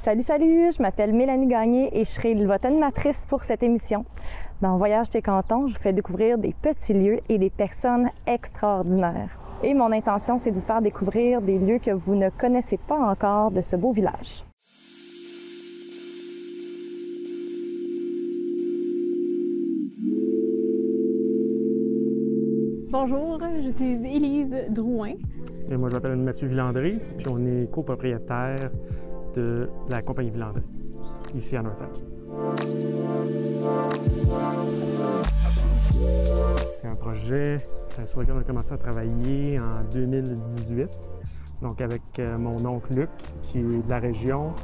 Salut, salut! Je m'appelle Mélanie Gagné et je serai votre animatrice pour cette émission. Dans Voyage des Cantons, je vous fais découvrir des petits lieux et des personnes extraordinaires. Et mon intention, c'est de vous faire découvrir des lieux que vous ne connaissez pas encore de ce beau village. Bonjour, je suis Élise Drouin. Et moi, je m'appelle Mathieu Villandré, puis on est copropriétaire de la compagnie Villandré, ici à North Atlee. C'est un projet sur lequel on a commencé à travailler en 2018, donc avec mon oncle Luc, qui est de la région.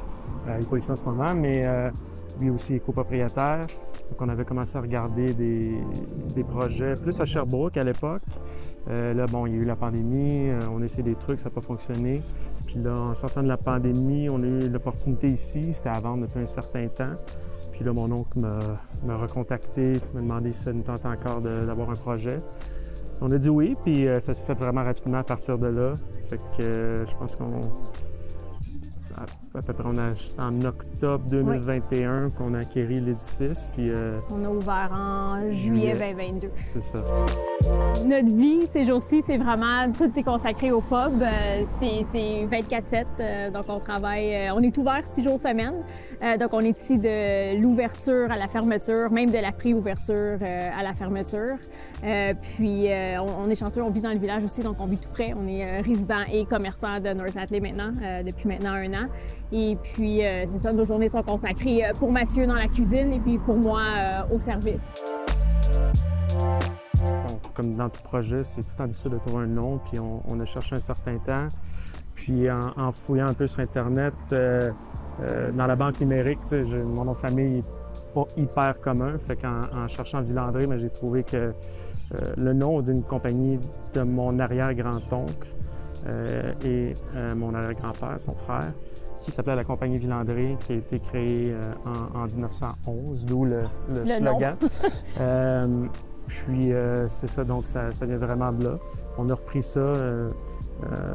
Il n'est pas ici en ce moment, mais lui aussi est copropriétaire. Donc, on avait commencé à regarder des projets plus à Sherbrooke à l'époque. Là, bon, il y a eu la pandémie, on a essayé des trucs, ça n'a pas fonctionné. Puis là, en sortant de la pandémie, on a eu l'opportunité ici, c'était à vendre depuis un certain temps. Puis là, mon oncle m'a recontacté, m'a demandé si ça nous tentait encore d'avoir un projet. On a dit oui, puis ça s'est fait vraiment rapidement à partir de là. Fait que je pense qu'on... À peu près, en octobre 2021 qu'on a acquéri l'édifice, puis... On a ouvert en juillet 2022. C'est ça. Notre vie, ces jours-ci, c'est vraiment... Tout est consacré au pub. C'est 24/7, donc on travaille... On est ouvert 6 jours semaine. Donc on est ici de l'ouverture à la fermeture, même de la pré-ouverture à la fermeture. Puis on est chanceux, on vit dans le village aussi, donc on vit tout près. On est résident et commerçant de North Atlee maintenant, depuis maintenant 1 an. Et puis, c'est ça, nos journées sont consacrées pour Mathieu dans la cuisine et puis pour moi au service. Bon, comme dans tout projet, c'est tout le temps difficile de trouver un nom, puis on a cherché un certain temps. Puis en fouillant un peu sur Internet, dans la banque numérique, mon nom de famille n'est pas hyper commun. Fait qu'en cherchant Villandré, j'ai trouvé que le nom d'une compagnie de mon arrière-grand-oncle et mon arrière-grand-père, son frère, qui s'appelait la compagnie Villandré, qui a été créée en 1911, d'où le slogan. Puis c'est ça, donc ça vient vraiment de là. On a repris ça.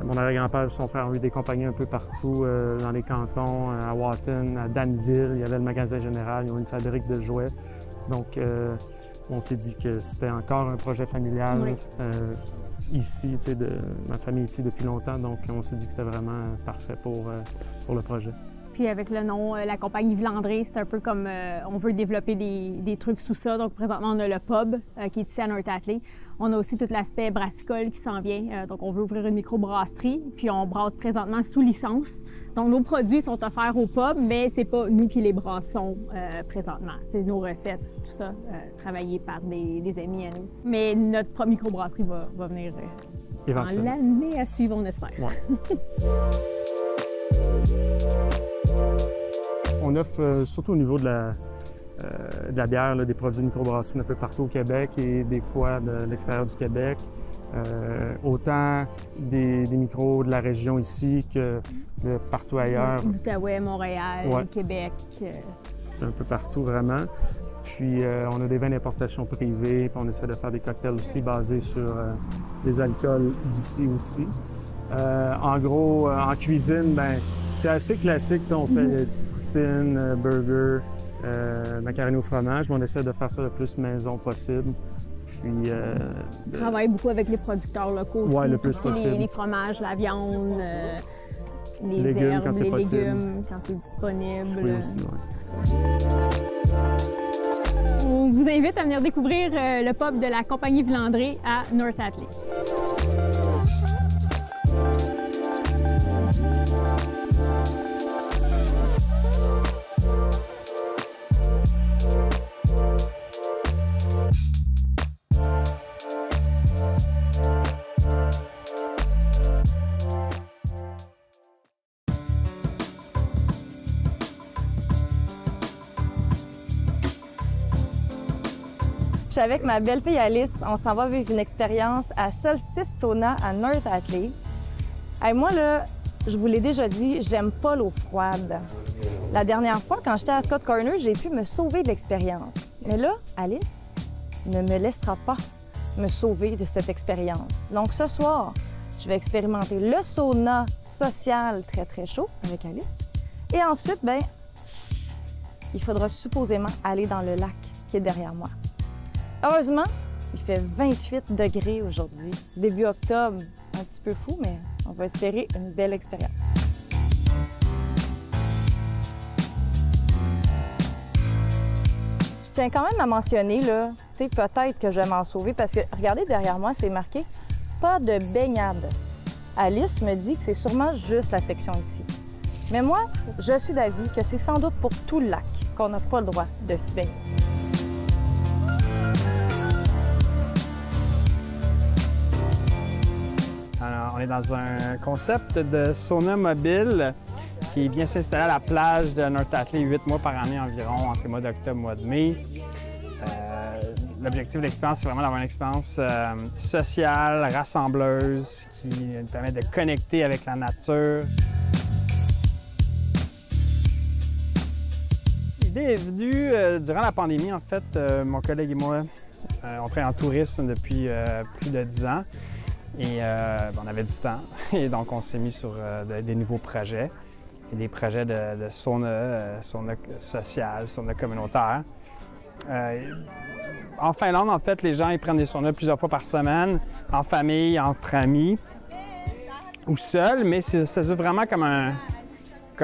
Mon arrière-grand-père et son frère ont eu des compagnies un peu partout dans les cantons, à Wotton, à Danville, il y avait le magasin général, ils ont une fabrique de jouets. Donc on s'est dit que c'était encore un projet familial. Oui. Ici, ma famille est ici depuis longtemps, donc on s'est dit que c'était vraiment parfait pour le projet. Puis avec le nom, la compagnie Villandré, c'est un peu comme on veut développer des trucs sous ça. Donc présentement, on a le pub qui est ici à North Atlee. On a aussi tout l'aspect brassicole qui s'en vient. Donc on veut ouvrir une microbrasserie, puis on brasse présentement sous licence. Donc nos produits sont offerts au pub, mais c'est pas nous qui les brassons présentement. C'est nos recettes, tout ça, travaillées par des amis à nous. Mais notre microbrasserie va venir dans l'année à suivre, on espère. Ouais. On offre surtout au niveau de la bière, des produits de microbrasserie un peu partout au Québec et des fois de l'extérieur du Québec. Autant des micros de la région ici que de partout ailleurs. L'Outaouais, Montréal, ouais. Québec. Un peu partout vraiment. Puis on a des vins d'importation privés, puis on essaie de faire des cocktails aussi basés sur des alcools d'ici aussi. En gros, en cuisine, c'est assez classique. On fait poutine, burger, macaroni au fromage, mais on essaie de faire ça le plus maison possible. Puis, on travaille beaucoup avec les producteurs locaux aussi. Ouais, le plus possible. Les fromages, la viande, les légumes, herbes, quand c'est les possible. légumes quand c'est disponible. Fruits aussi, ouais. On vous invite à venir découvrir le pub de la compagnie Villandré à North Atlee. Je suis avec ma belle-fille Alice. On s'en va vivre une expérience à Solstice Sauna à North Atlee. Hey, moi, là, je vous l'ai déjà dit, j'aime pas l'eau froide. La dernière fois, quand j'étais à Scott Corner, j'ai pu me sauver de l'expérience. Mais là, Alice ne me laissera pas me sauver de cette expérience. Donc, ce soir, je vais expérimenter le sauna social très, très chaud avec Alice Et ensuite, ben, il faudra supposément aller dans le lac qui est derrière moi. Heureusement, il fait 28 degrés aujourd'hui. Début octobre, un petit peu fou, mais on va espérer une belle expérience. Je tiens quand même à mentionner, là, peut-être que je vais m'en sauver parce que, regardez derrière moi, c'est marqué « pas de baignade ». Alice me dit que c'est sûrement juste la section ici. Mais moi, je suis d'avis que c'est sans doute pour tout le lac qu'on n'a pas le droit de s'y baigner. Alors, on est dans un concept de sauna mobile qui vient s'installer à la plage de North Atlee 8 mois par année environ, entre les mois d'octobre et mois de mai. L'objectif de l'expérience, c'est vraiment d'avoir une expérience sociale, rassembleuse, qui nous permet de connecter avec la nature. L'idée est venue durant la pandémie, en fait. Mon collègue et moi, on travaille en tourisme depuis plus de 10 ans. Et on avait du temps. Et donc, on s'est mis sur des nouveaux projets. Et des projets de sauna, sauna social, sauna communautaire. En Finlande, en fait, les gens ils prennent des saunas plusieurs fois par semaine, en famille, entre amis ou seuls, mais c'est vraiment comme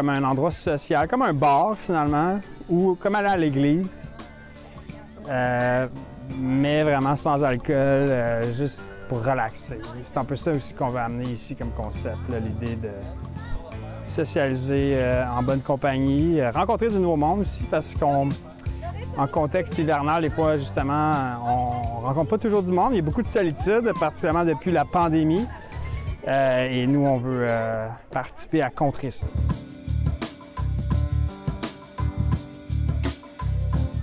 un endroit social, comme un bar finalement, ou comme aller à l'église, mais vraiment sans alcool, juste pour relaxer. C'est un peu ça aussi qu'on veut amener ici comme concept, l'idée de socialiser en bonne compagnie, rencontrer du nouveau monde aussi, parce qu'en contexte hivernal, des fois, justement, on ne rencontre pas toujours du monde. Il y a beaucoup de solitude, particulièrement depuis la pandémie. Et nous, on veut participer à contrer ça.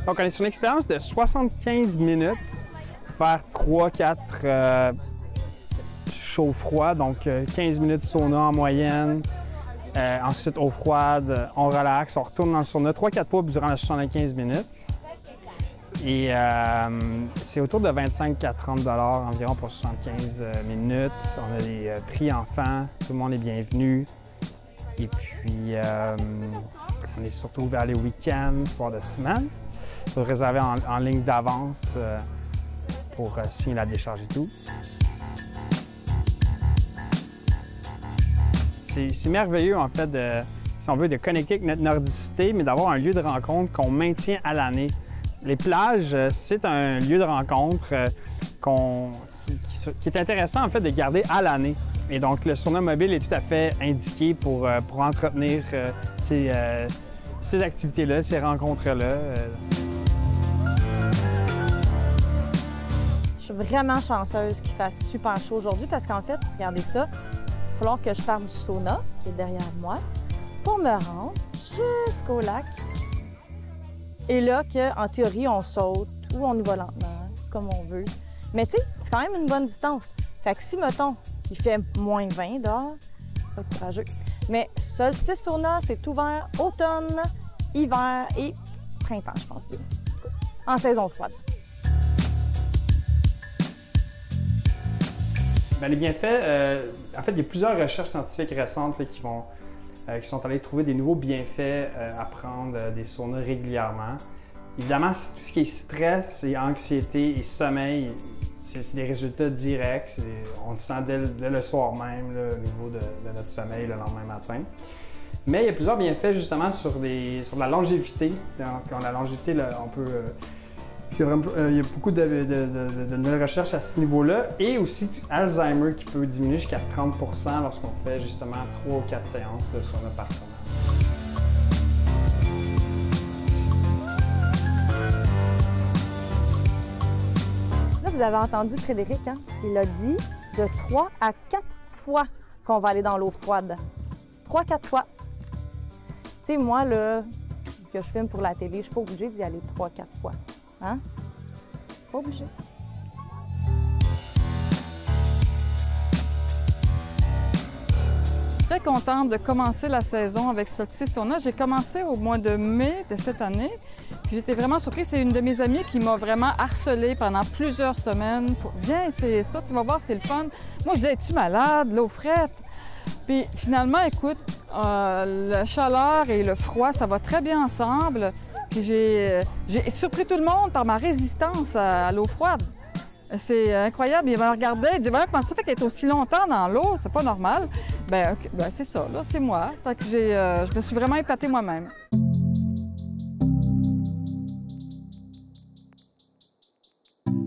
Donc, on est sur une expérience de 75 minutes, faire 3-4 chaud-froid, donc 15 minutes sauna en moyenne. Ensuite, eau froide, on relaxe, on retourne dans le sauna 3-4 fois durant les 75 minutes. Et c'est autour de 25 à 30 $ environ pour 75 minutes. On a des prix enfants, tout le monde est bienvenu. Et puis, on est surtout ouvert les week-ends, soirs de semaine. Il faut réserver en ligne d'avance pour signer la décharge et tout. C'est merveilleux, en fait, si on veut, de connecter avec notre nordicité, mais d'avoir un lieu de rencontre qu'on maintient à l'année. Les plages, c'est un lieu de rencontre qui est intéressant, en fait, de garder à l'année. Et donc, le sauna mobile est tout à fait indiqué pour entretenir ces activités-là, ces rencontres-là. Je suis vraiment chanceuse qu'il fasse super chaud aujourd'hui parce qu'en fait, regardez ça, il va falloir que je parte du sauna qui est derrière moi pour me rendre jusqu'au lac. Et là, en théorie, on saute ou on y va lentement, comme on veut. Mais tu sais, c'est quand même une bonne distance. Fait que si, mettons, il fait moins 20 dehors, c'est pas courageux. Mais solstice sauna, c'est ouvert automne, hiver et printemps, je pense bien. En saison froide. Bien, les bienfaits, en fait, il y a plusieurs recherches scientifiques récentes là, qui sont allées trouver des nouveaux bienfaits à prendre des saunas régulièrement. Évidemment, tout ce qui est stress et anxiété et sommeil, c'est des résultats directs. On le sent dès le soir même là, au niveau de notre sommeil le lendemain matin. Mais il y a plusieurs bienfaits justement sur la longévité. Donc, la longévité, là, on peut... il y a beaucoup de nouvelles recherches à ce niveau-là et aussi Alzheimer qui peut diminuer jusqu'à 30 % lorsqu'on fait justement 3 ou 4 séances de sauna par semaine. Là, vous avez entendu Frédéric, hein? Il a dit de 3 à 4 fois qu'on va aller dans l'eau froide. 3-4 fois. Tu sais, moi, là, que je filme pour la télé, je suis pas obligée d'y aller 3-4 fois. Hein? Pas obligé. Très contente de commencer la saison avec Solstice Sauna. J'ai commencé au mois de mai de cette année. Puis j'étais vraiment surprise. C'est une de mes amies qui m'a vraiment harcelée pendant plusieurs semaines. Viens essayer ça, tu vas voir, c'est le fun. Moi, je disais, es-tu malade, l'eau frette? Puis finalement, écoute, la chaleur et le froid, ça va très bien ensemble. Puis j'ai surpris tout le monde par ma résistance à l'eau froide. C'est incroyable. Il me regardait, il disait « Comment ça fait qu'elle est aussi longtemps dans l'eau? C'est pas normal. » Ben c'est ça, là, c'est moi. Fait que je me suis vraiment épatée moi-même.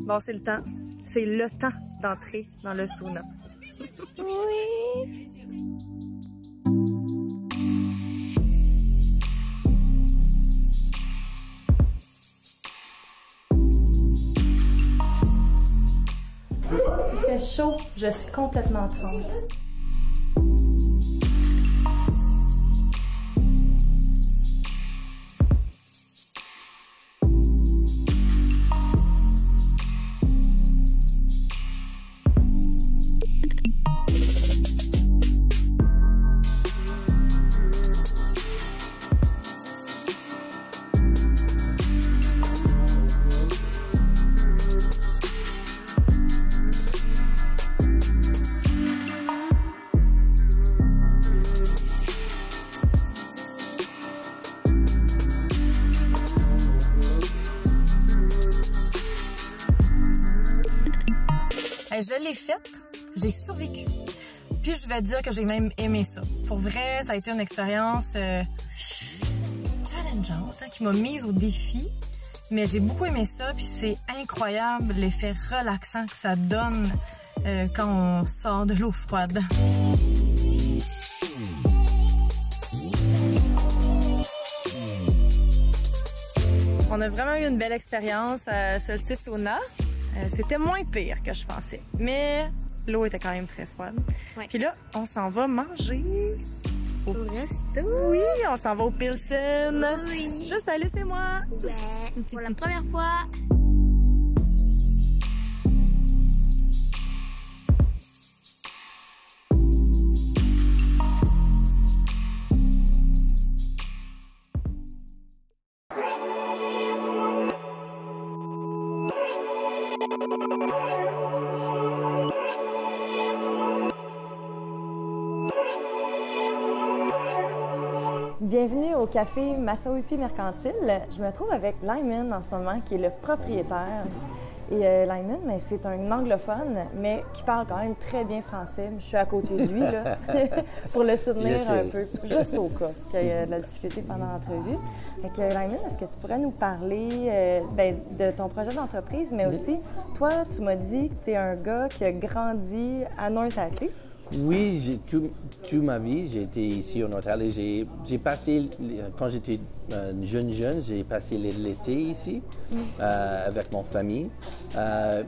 Bon, c'est le temps. C'est le temps d'entrer dans le sauna. Oui! Il fait chaud, je suis complètement trempe. Je l'ai faite, j'ai survécu. Puis je vais dire que j'ai même aimé ça. Pour vrai, ça a été une expérience challengeante, qui m'a mise au défi. Mais j'ai beaucoup aimé ça, puis c'est incroyable l'effet relaxant que ça donne quand on sort de l'eau froide. On a vraiment eu une belle expérience à Solstice Sauna. C'était moins pire que je pensais, mais l'eau était quand même très froide. Ouais. Puis là, on s'en va manger au resto. Oui, on s'en va au Pilsen. Oui. Juste Alice et moi. Ouais, pour la première fois. Bienvenue au café Massawippi Mercantile. Je me trouve avec Lyman en ce moment, qui est le propriétaire. Et Lyman, c'est un anglophone, mais qui parle quand même très bien français. Je suis à côté de lui là, pour le soutenir un peu, juste au cas qu'il y ait de la difficulté pendant l'entrevue. Lyman, est-ce que tu pourrais nous parler de ton projet d'entreprise, mais aussi, toi, tu m'as dit que tu es un gars qui a grandi à North Atlee. Oui, toute ma vie, j'ai été ici au North Atlee. J'ai passé, quand j'étais jeune, j'ai passé l'été ici avec mon famille.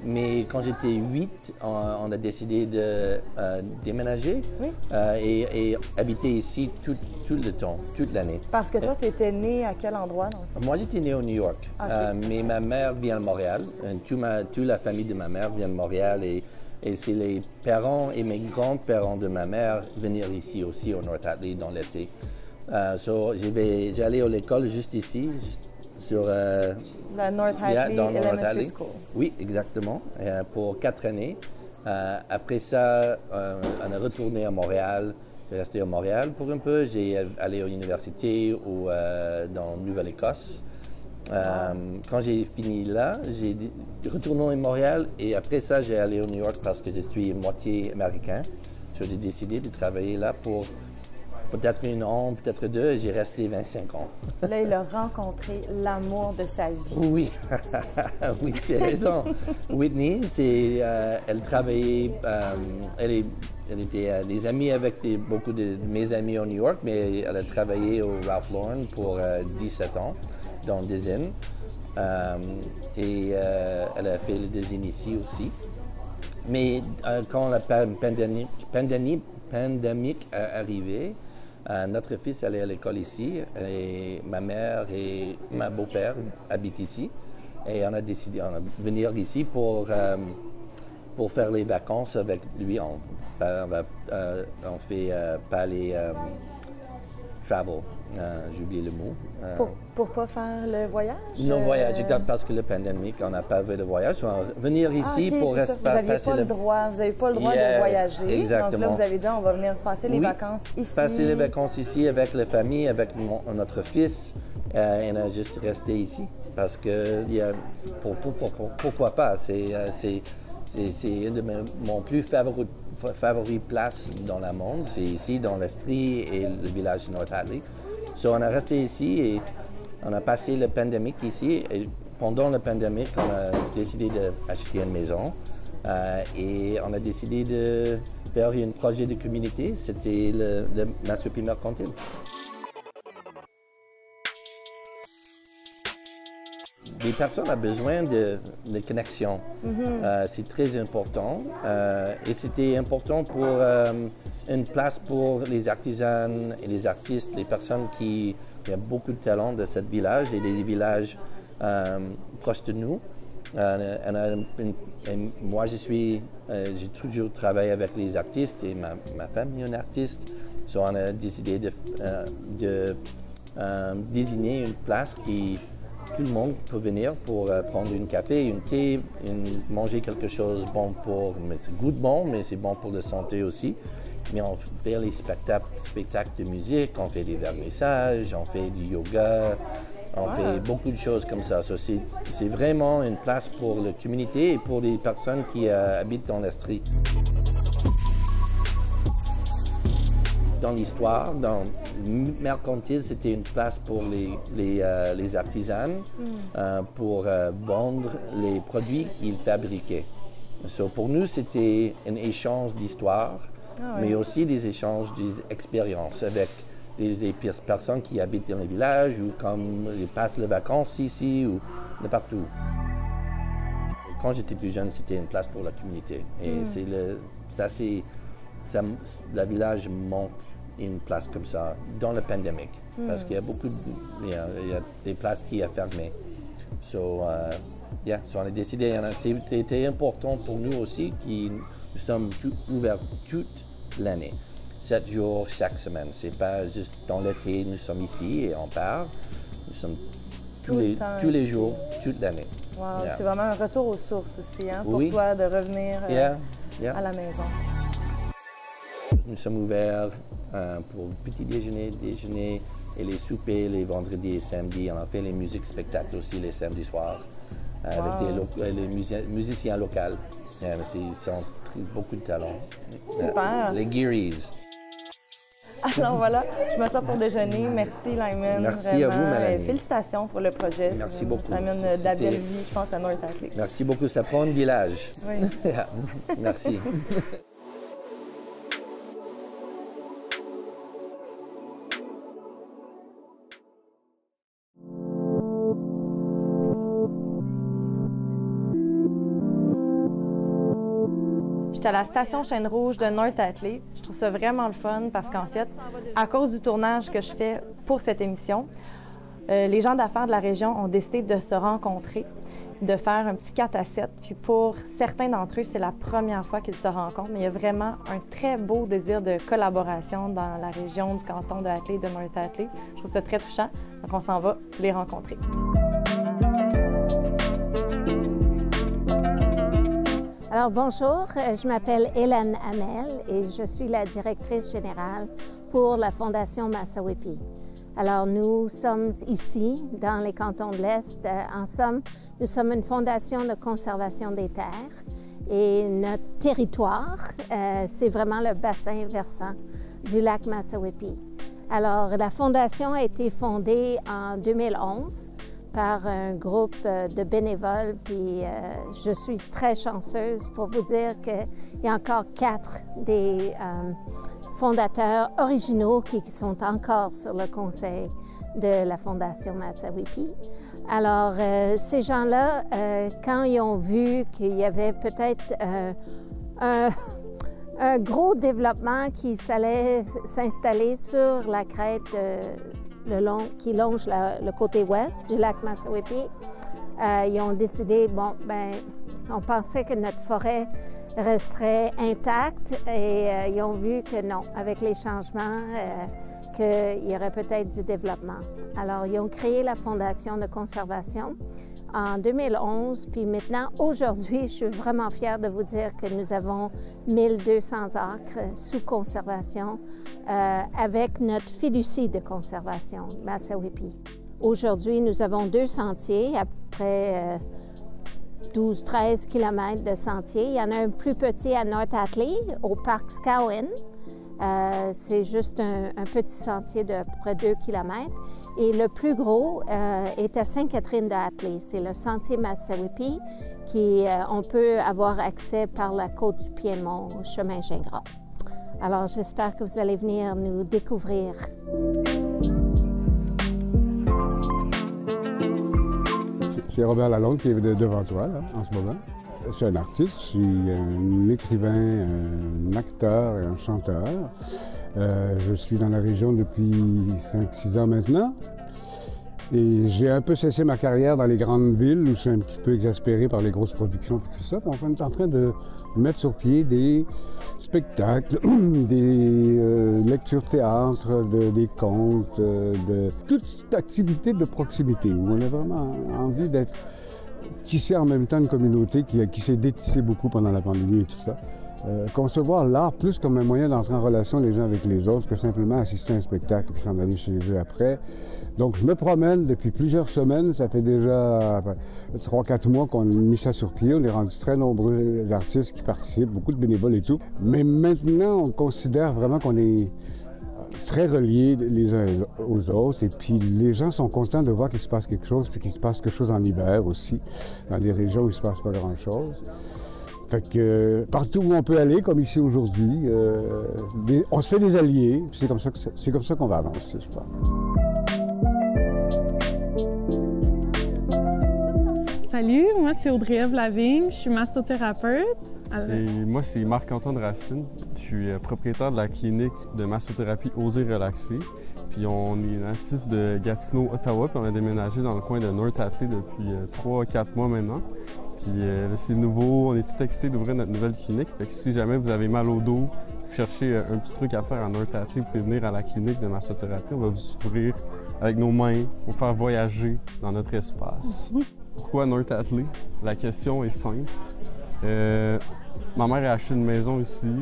Mais quand j'étais 8, on a décidé de déménager et habiter ici tout le temps, toute l'année. Parce que toi, tu étais né à quel endroit dans le fond? Moi, j'étais né au New York, mais ma mère vient de Montréal. Toute la famille de ma mère vient de Montréal et c'est les parents et mes grands-parents de ma mère venir ici aussi au North Atlee dans l'été. J'allais à l'école juste ici, sur la North Atlee Elementary School. Oui, exactement, pour 4 années. Après ça, on est retourné à Montréal. J'ai resté à Montréal pour un peu. J'ai allé à l'université dans Nouvelle-Écosse. Quand j'ai fini là, j'ai retourné à Montréal et après ça, j'ai allé au New York parce que je suis moitié américain. J'ai décidé de travailler là pour peut-être 1 an, peut-être 2, et j'ai resté 25 ans. Là, il a rencontré l'amour de sa vie. Oui, oui, c'est raison. Whitney, elle travaillait, elle était des amis avec beaucoup de mes amis au New York, mais elle a travaillé au Ralph Lauren pour 17 ans. Dans le design. Elle a fait le design ici aussi. Mais quand la pandémie est arrivée, notre fils allait à l'école ici et ma mère et ma beau-père habitent ici. Et on a décidé de venir ici pour faire les vacances avec lui. On fait pas les travel. J'ai oublié le mot. Pour pas faire le voyage? Non, voyage, parce que la pandémie, on n'a pas fait de voyage. Venir ici pour rester. Vous n'aviez pas le droit, vous n'avez pas le droit de voyager. Exactement. Donc là, vous avez dit, on va venir passer les vacances ici. Passer les vacances ici avec la famille, avec notre fils. Et on a juste resté ici. Parce que, pourquoi pas? C'est une de mon plus favori places dans le monde. C'est ici, dans l'Estrie et le village de North Hatley. So, on a resté ici et on a passé la pandémie ici. Et pendant la pandémie, on a décidé d'acheter une maison et on a décidé de faire un projet de communauté. C'était le Massawepie Mercantile. Les personnes ont besoin de connexion. C'est très important. Et c'était important pour une place pour les artisans et les artistes, les personnes qui ont beaucoup de talent de ce village et des villages proches de nous. Moi, j'ai toujours travaillé avec les artistes et ma femme est une artiste. So, on a décidé de désigner une place qui tout le monde peut venir pour prendre un café, un thé, manger quelque chose bon mais c'est goûte bon, mais c'est bon pour la santé aussi. Mais on fait les spectacles de musique, on fait des vernissages, on fait du yoga, on fait beaucoup de choses comme ça. So, c'est vraiment une place pour la communauté et pour les personnes qui habitent dans l'Estrie. Dans l'histoire, dans Mercantile, c'était une place pour les artisans pour vendre les produits qu'ils fabriquaient. So, pour nous, c'était un échange d'histoire, mais aussi des échanges d'expériences avec les personnes qui habitent dans les villages ou comme ils passent les vacances ici ou de partout. Quand j'étais plus jeune, c'était une place pour la communauté. Et le village manque une place comme ça dans la pandémie, parce qu'il y a il y a des places qui ont fermé. So, on a décidé, c'était important pour nous aussi que nous sommes ouverts toute l'année, 7 jours chaque semaine. C'est pas juste dans l'été, nous sommes ici et on part. Nous sommes tous les jours, toute l'année. Wow, c'est vraiment un retour aux sources aussi, pour toi de revenir à la maison. Nous sommes ouverts pour le petit déjeuner et les soupers les vendredis et samedis. On a fait les musiques spectacles aussi les samedis soirs avec les musiciens locaux. Ils ont beaucoup de talent. Super! Les Gearys. Alors voilà, je me sors pour déjeuner. Merci Lyman. Merci à vous, Mélanie. Félicitations pour le projet. Merci beaucoup. Ça amène de la belle vie, je pense, à North Hatley. Merci beaucoup. Ça prend un village. Oui. Merci. J'étais à la station Chêne-Rouge de North Hatley. Je trouve ça vraiment le fun parce qu'en fait, à cause du tournage que je fais pour cette émission, les gens d'affaires de la région ont décidé de se rencontrer, de faire un petit 4-7. Puis pour certains d'entre eux, c'est la première fois qu'ils se rencontrent, mais il y a vraiment un très beau désir de collaboration dans la région du canton de Hatley, de North Hatley. Je trouve ça très touchant, donc on s'en va les rencontrer. Alors bonjour, je m'appelle Hélène Hamel et je suis la directrice générale pour la Fondation Massawepie. Alors nous sommes ici dans les cantons de l'Est. En somme, nous sommes une fondation de conservation des terres et notre territoire, c'est vraiment le bassin versant du lac Massawepie. Alors la fondation a été fondée en 2011 par un groupe de bénévoles, puis je suis très chanceuse pour vous dire qu'il y a encore 4 des fondateurs originaux qui sont encore sur le conseil de la Fondation Massawepie. Alors, ces gens-là, quand ils ont vu qu'il y avait peut-être un gros développement qui allait s'installer sur la crête qui longe le côté ouest du lac Massawepie, ils ont décidé, bon, ben, on pensait que notre forêt resterait intacte et ils ont vu que non, avec les changements qu'il y aurait peut-être du développement. Alors, ils ont créé la Fondation de conservation en 2011, puis maintenant, aujourd'hui, je suis vraiment fière de vous dire que nous avons 1200 acres sous conservation avec notre fiducie de conservation, Massaweppi. Aujourd'hui, nous avons 2 sentiers, à peu près 12-13 km de sentiers. Il y en a un plus petit à North Atlee, au parc Scowen. C'est juste un petit sentier de à peu près 2 km. Et le plus gros est à Sainte-Catherine-de-Atlee. C'est le sentier Massaweppi on peut avoir accès par la côte du Piémont, au chemin Gingras. Alors, j'espère que vous allez venir nous découvrir. C'est Robert Lalonde qui est devant toi, là, en ce moment. Je suis un artiste, je suis un écrivain, un acteur et un chanteur. Je suis dans la région depuis 5-6 ans maintenant. Et j'ai un peu cessé ma carrière dans les grandes villes où je suis un petit peu exaspéré par les grosses productions et tout ça. Puis on est en train de mettre sur pied des spectacles, des lectures théâtre, des contes, de toute activité de proximité où on a vraiment envie d'être tissé en même temps une communauté qui s'est détissée beaucoup pendant la pandémie et tout ça. Concevoir l'art plus comme un moyen d'entrer en relation les uns avec les autres que simplement assister à un spectacle et s'en aller chez eux après. Donc je me promène depuis plusieurs semaines, ça fait déjà 3-4 mois qu'on a mis ça sur pied, on est rendu très nombreux artistes qui participent, beaucoup de bénévoles et tout. Mais maintenant on considère vraiment qu'on est très reliés les uns aux autres et puis les gens sont contents de voir qu'il se passe quelque chose puis qu'il se passe quelque chose en hiver aussi, dans des régions où il ne se passe pas grand-chose. Fait que partout où on peut aller, comme ici aujourd'hui, on se fait des alliés, c'est comme ça qu'on va avancer, je pense. Salut, moi c'est Audrey-Ève Lavigne, je suis massothérapeute. Et moi c'est Marc-Antoine Racine, je suis propriétaire de la clinique de massothérapie Oser Relaxer. Puis on est natif de Gatineau, Ottawa, puis on a déménagé dans le coin de North Atlee depuis 3-4 mois maintenant. Puis là, c'est nouveau, on est tout excités d'ouvrir notre nouvelle clinique. Fait que si jamais vous avez mal au dos, vous cherchez un petit truc à faire à North Atlee, vous pouvez venir à la clinique de massothérapie. On va vous ouvrir avec nos mains, vous faire voyager dans notre espace. Pourquoi North Atlee? La question est simple. Ma mère a acheté une maison ici.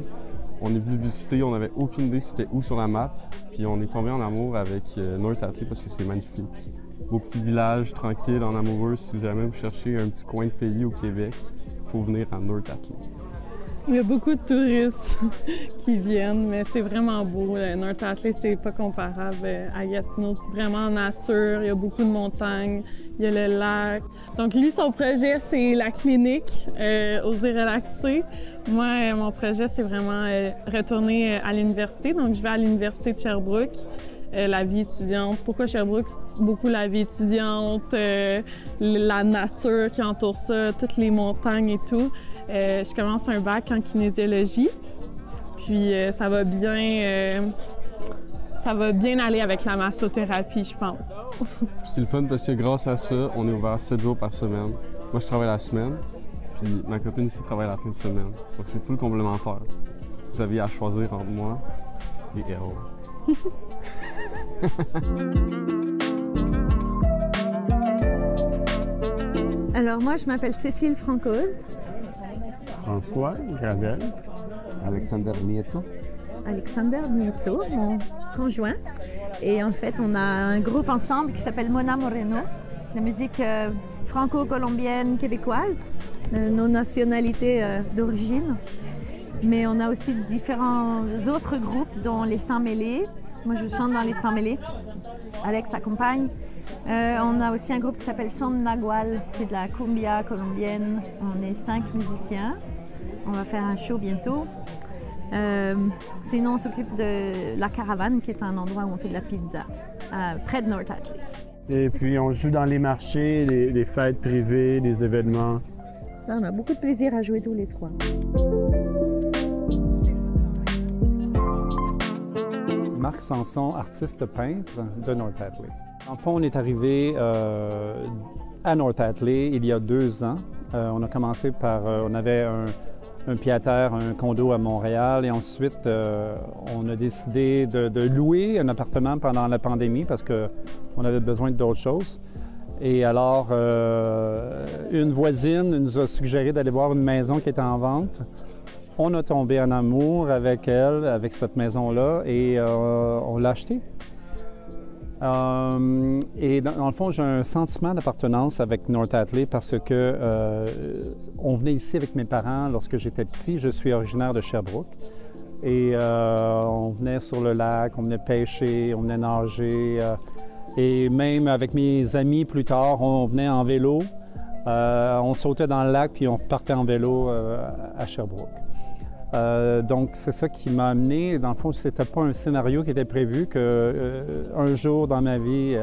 On est venu visiter, on n'avait aucune idée c'était où sur la map. Puis on est tombé en amour avec North Atlee parce que c'est magnifique. Beau petit village tranquille, en amoureux. Si jamais vous cherchez un petit coin de pays au Québec, il faut venir à North Atlee. Il y a beaucoup de touristes qui viennent, mais c'est vraiment beau. North Atlee, c'est pas comparable à Gatineau. Vraiment en nature, il y a beaucoup de montagnes, il y a le lac. Donc lui, son projet, c'est la clinique Oser Relaxer. Moi, mon projet, c'est vraiment retourner à l'université. Donc je vais à l'université de Sherbrooke. La vie étudiante. Pourquoi Sherbrooke? Beaucoup la vie étudiante, la nature qui entoure ça, toutes les montagnes et tout. Je commence un bac en kinésiologie, puis ça va bien aller avec la massothérapie, je pense. C'est le fun parce que grâce à ça, on est ouvert 7 jours par semaine. Moi, je travaille la semaine, puis ma copine ici travaille la fin de semaine. Donc c'est full complémentaire. Vous aviez à choisir entre moi et elle. Alors moi, je m'appelle Cécile Francoz. François Gravel. Alexander Nieto. Alexander Nieto, mon conjoint. Et en fait, on a un groupe ensemble qui s'appelle Mona Moreno, la musique franco-colombienne québécoise, nos nationalités d'origine. Mais on a aussi différents autres groupes, dont les Sans Mêlés. Moi, je chante dans les Sans Mêlés. Alex accompagne. On a aussi un groupe qui s'appelle Son Nagual, qui est de la cumbia colombienne. On est 5 musiciens. On va faire un show bientôt. Sinon, on s'occupe de La Caravane, qui est un endroit où on fait de la pizza, près de North Atlee. Et puis, on joue dans les marchés, les fêtes privées, les événements. Là, on a beaucoup de plaisir à jouer tous les trois. Marc Sanson, artiste peintre de North Atlee. En fond, on est arrivé à North Atlee il y a 2 ans. On a commencé par... on avait un pied-à-terre, un condo à Montréal. Et ensuite, on a décidé de louer un appartement pendant la pandémie parce qu'on avait besoin d'autres choses. Et alors, une voisine nous a suggéré d'aller voir une maison qui était en vente. On a tombé en amour avec elle, avec cette maison-là, et on l'a achetée. Et dans le fond, j'ai un sentiment d'appartenance avec North Atlee parce que on venait ici avec mes parents lorsque j'étais petit. Je suis originaire de Sherbrooke. Et on venait sur le lac, on venait pêcher, on venait nager. Et même avec mes amis plus tard, on venait en vélo. On sautait dans le lac puis on partait en vélo à Sherbrooke. Donc, c'est ça qui m'a amené. Dans le fond, c'était pas un scénario qui était prévu qu'un jour dans ma vie,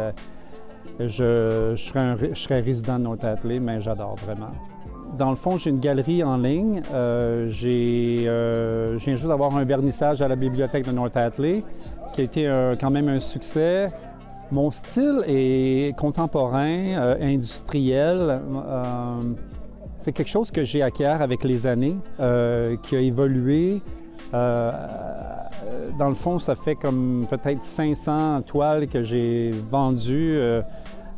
je serais résident de North Atlee, mais j'adore vraiment. Dans le fond, j'ai une galerie en ligne. Je viens juste d'avoir un vernissage à la bibliothèque de North Atlee, qui a été quand même un succès. Mon style est contemporain, industriel. C'est quelque chose que j'ai acquis avec les années, qui a évolué. Dans le fond, ça fait comme peut-être 500 toiles que j'ai vendues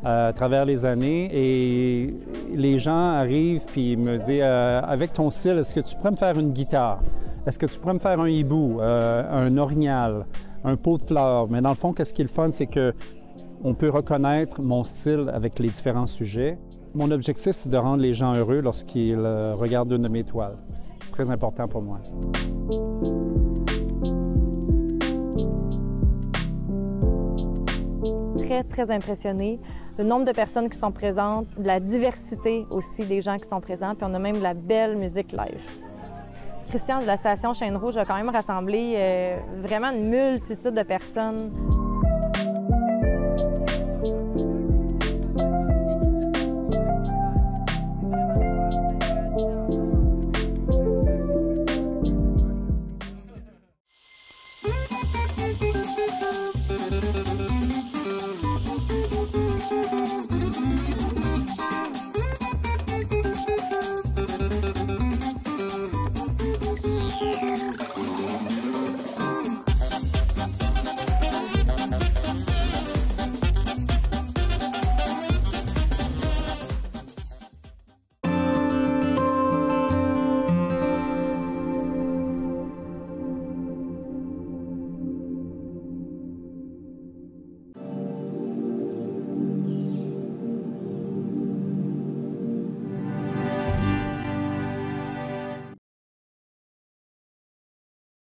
à travers les années. Et les gens arrivent puis me disent avec ton style, est-ce que tu pourrais me faire une guitare? Est-ce que tu pourrais me faire un hibou, un orignal, un pot de fleurs? Mais dans le fond, qu'est-ce qui est le fun, c'est qu'on peut reconnaître mon style avec les différents sujets. Mon objectif, c'est de rendre les gens heureux lorsqu'ils regardent une de mes toiles. Très important pour moi. Très, très impressionnée. Le nombre de personnes qui sont présentes, de la diversité aussi des gens qui sont présents, puis on a même de la belle musique live. Christian de la station Chêne Rouge a quand même rassemblé vraiment une multitude de personnes.